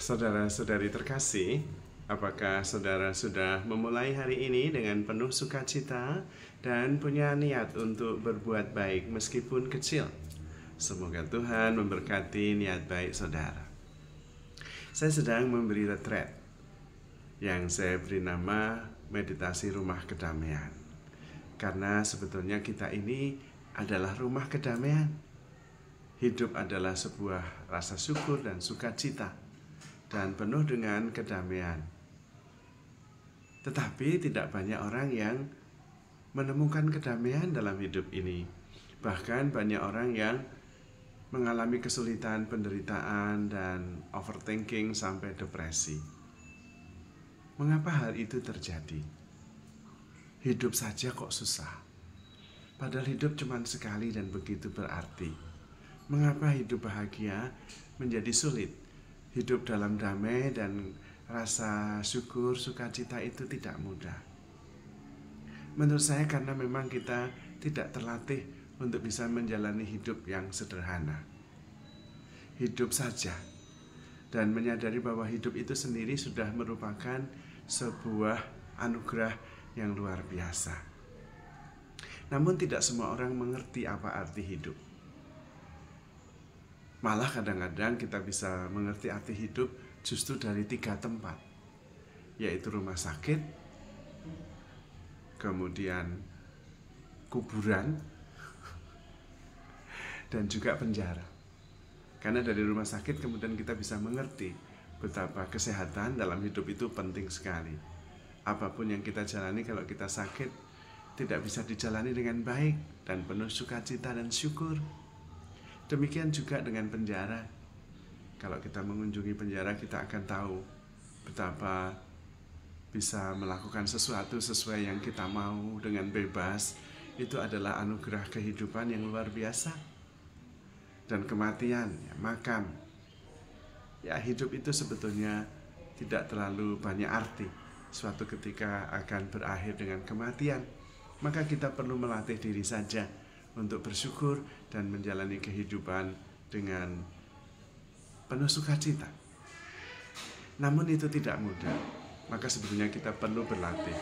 Saudara-saudari terkasih, apakah saudara sudah memulai hari ini dengan penuh sukacita dan punya niat untuk berbuat baik meskipun kecil? Semoga Tuhan memberkati niat baik saudara. Saya sedang memberi retret yang saya beri nama Meditasi Rumah Kedamaian. Karena sebetulnya kita ini adalah rumah kedamaian. Hidup adalah sebuah rasa syukur dan sukacita dan penuh dengan kedamaian. Tetapi tidak banyak orang yang menemukan kedamaian dalam hidup ini. Bahkan banyak orang yang mengalami kesulitan, penderitaan, dan overthinking sampai depresi. Mengapa hal itu terjadi? Hidup saja kok susah. Padahal hidup cuma sekali dan begitu berarti. Mengapa hidup bahagia menjadi sulit? Hidup dalam damai dan rasa syukur, sukacita itu tidak mudah. Menurut saya karena memang kita tidak terlatih untuk bisa menjalani hidup yang sederhana. Hidup saja dan menyadari bahwa hidup itu sendiri sudah merupakan sebuah anugerah yang luar biasa. Namun tidak semua orang mengerti apa arti hidup. Malah kadang-kadang kita bisa mengerti arti hidup justru dari 3 tempat, yaitu rumah sakit, kemudian kuburan, dan juga penjara. Karena dari rumah sakit kemudian kita bisa mengerti betapa kesehatan dalam hidup itu penting sekali. Apapun yang kita jalani kalau kita sakit tidak bisa dijalani dengan baik dan penuh sukacita dan syukur. Demikian juga dengan penjara. Kalau kita mengunjungi penjara, kita akan tahu betapa bisa melakukan sesuatu sesuai yang kita mau dengan bebas. Itu adalah anugerah kehidupan yang luar biasa. Dan kematian, makam. Ya, hidup itu sebetulnya tidak terlalu banyak arti. Suatu ketika akan berakhir dengan kematian. Maka kita perlu melatih diri saja untuk bersyukur dan menjalani kehidupan dengan penuh sukacita. Namun itu tidak mudah. Maka sebetulnya kita perlu berlatih.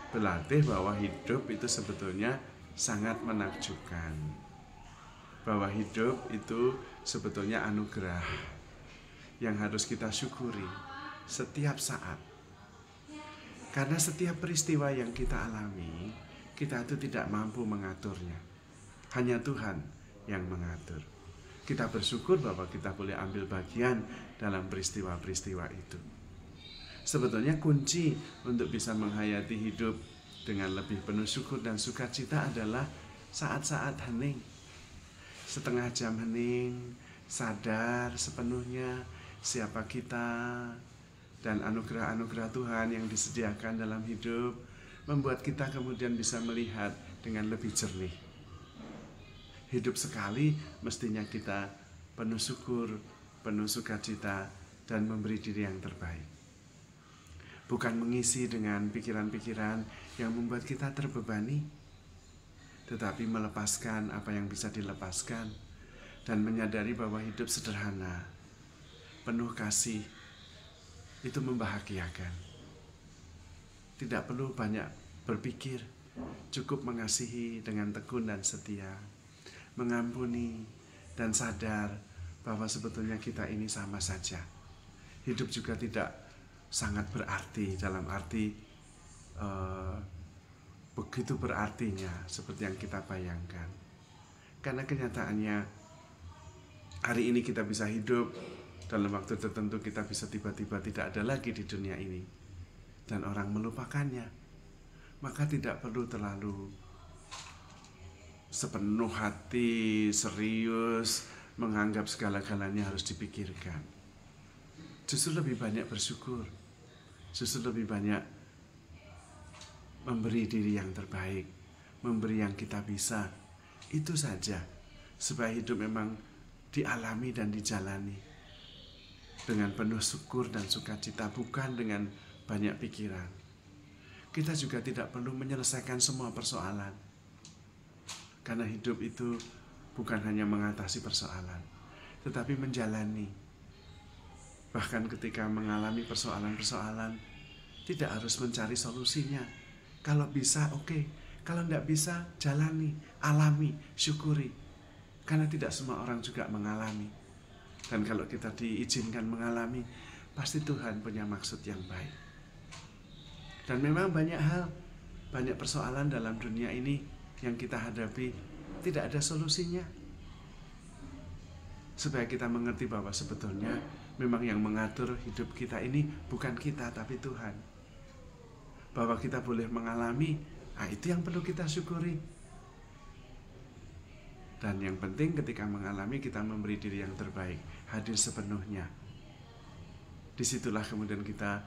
Berlatih bahwa hidup itu sebetulnya sangat menakjubkan. Bahwa hidup itu sebetulnya anugerah yang harus kita syukuri setiap saat. Karena setiap peristiwa yang kita alami, kita itu tidak mampu mengaturnya. Hanya Tuhan yang mengatur. Kita bersyukur bahwa kita boleh ambil bagian dalam peristiwa-peristiwa itu. Sebetulnya kunci untuk bisa menghayati hidup dengan lebih penuh syukur dan sukacita adalah saat-saat hening. Setengah jam hening, sadar sepenuhnya siapa kita dan anugerah-anugerah Tuhan yang disediakan dalam hidup membuat kita kemudian bisa melihat dengan lebih jernih. Hidup sekali mestinya kita penuh syukur, penuh sukacita, dan memberi diri yang terbaik. Bukan mengisi dengan pikiran-pikiran yang membuat kita terbebani, tetapi melepaskan apa yang bisa dilepaskan dan menyadari bahwa hidup sederhana, penuh kasih, itu membahagiakan. Tidak perlu banyak berpikir, cukup mengasihi dengan tekun dan setia, mengampuni dan sadar bahwa sebetulnya kita ini sama saja. Hidup juga tidak sangat berarti dalam arti begitu berartinya seperti yang kita bayangkan. Karena kenyataannya hari ini kita bisa hidup, dalam waktu tertentu kita bisa tiba-tiba tidak ada lagi di dunia ini. Dan orang melupakannya, maka tidak perlu terlalu sepenuh hati, serius, menganggap segala-galanya harus dipikirkan. Justru lebih banyak bersyukur, justru lebih banyak memberi diri yang terbaik, memberi yang kita bisa. Itu saja, supaya hidup memang dialami dan dijalani dengan penuh syukur dan sukacita, bukan dengan banyak pikiran. Kita juga tidak perlu menyelesaikan semua persoalan. Karena hidup itu bukan hanya mengatasi persoalan, tetapi menjalani Bahkan ketika mengalami persoalan-persoalan, tidak harus mencari solusinya. Kalau bisa, oke. Kalau tidak bisa, jalani, alami, syukuri. Karena tidak semua orang juga mengalami. Dan kalau kita diizinkan mengalami, pasti Tuhan punya maksud yang baik. Dan memang banyak hal, banyak persoalan dalam dunia ini yang kita hadapi tidak ada solusinya. Supaya kita mengerti bahwa sebetulnya memang yang mengatur hidup kita ini bukan kita tapi Tuhan. Bahwa kita boleh mengalami, itu yang perlu kita syukuri. Dan yang penting ketika mengalami kita memberi diri yang terbaik, hadir sepenuhnya. Disitulah kemudian kita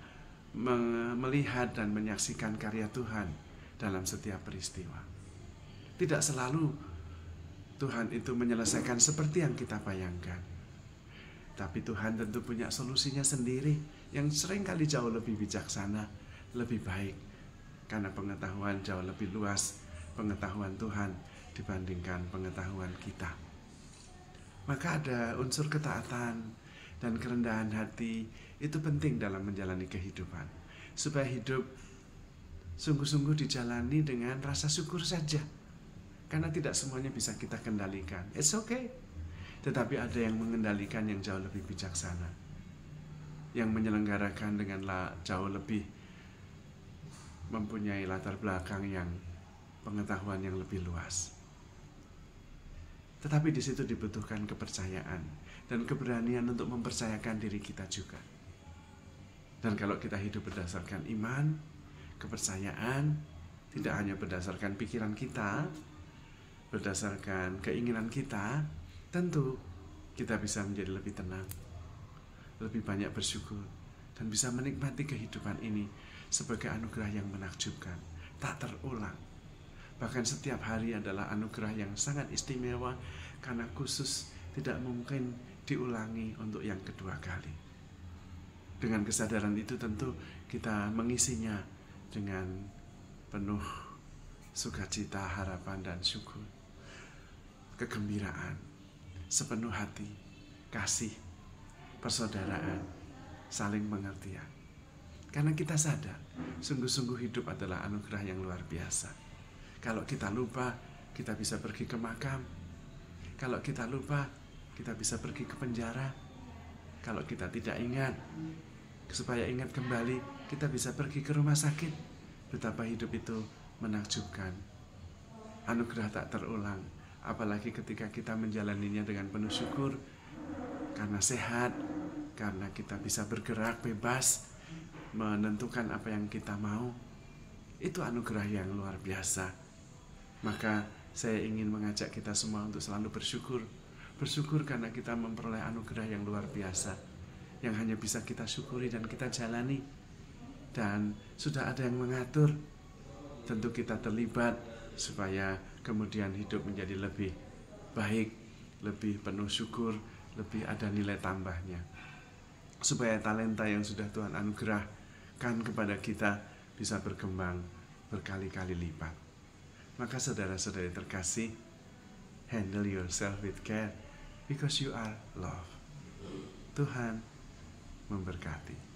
melihat dan menyaksikan karya Tuhan dalam setiap peristiwa. Tidak selalu Tuhan itu menyelesaikan seperti yang kita bayangkan. Tapi Tuhan tentu punya solusinya sendiri yang seringkali jauh lebih bijaksana, lebih baik. Karena pengetahuan jauh lebih luas, pengetahuan Tuhan dibandingkan pengetahuan kita. Maka ada unsur ketaatan dan kerendahan hati itu penting dalam menjalani kehidupan. Supaya hidup sungguh-sungguh dijalani dengan rasa syukur saja. Karena tidak semuanya bisa kita kendalikan. It's okay. Tetapi ada yang mengendalikan yang jauh lebih bijaksana. Yang menyelenggarakan dengan jauh lebih mempunyai latar belakang yang pengetahuan yang lebih luas. Tetapi di situ dibutuhkan kepercayaan dan keberanian untuk mempercayakan diri kita juga. Dan kalau kita hidup berdasarkan iman, kepercayaan, tidak hanya berdasarkan pikiran kita, berdasarkan keinginan kita, tentu kita bisa menjadi lebih tenang, lebih banyak bersyukur, dan bisa menikmati kehidupan ini sebagai anugerah yang menakjubkan, tak terulang. Bahkan setiap hari adalah anugerah yang sangat istimewa karena khusus, tidak mungkin diulangi untuk yang kedua kali. Dengan kesadaran itu tentu kita mengisinya dengan penuh sukacita, harapan, dan syukur. Kegembiraan, sepenuh hati, kasih, persaudaraan, saling pengertian. Karena kita sadar, sungguh-sungguh hidup adalah anugerah yang luar biasa. Kalau kita lupa, kita bisa pergi ke makam. Kalau kita lupa, kita bisa pergi ke penjara. Kalau kita tidak ingat, supaya ingat kembali, kita bisa pergi ke rumah sakit. Betapa hidup itu menakjubkan. Anugerah tak terulang. Apalagi ketika kita menjalaninya dengan penuh syukur, karena sehat, karena kita bisa bergerak bebas, menentukan apa yang kita mau. Itu anugerah yang luar biasa. Maka saya ingin mengajak kita semua untuk selalu bersyukur. Bersyukur karena kita memperoleh anugerah yang luar biasa, yang hanya bisa kita syukuri dan kita jalani. Dan sudah ada yang mengatur. Tentu kita terlibat supaya kemudian hidup menjadi lebih baik, lebih penuh syukur, lebih ada nilai tambahnya. Supaya talenta yang sudah Tuhan anugerahkan kepada kita bisa berkembang berkali-kali lipat. Maka saudara-saudari terkasih, handle yourself with care because you are love. Tuhan memberkati.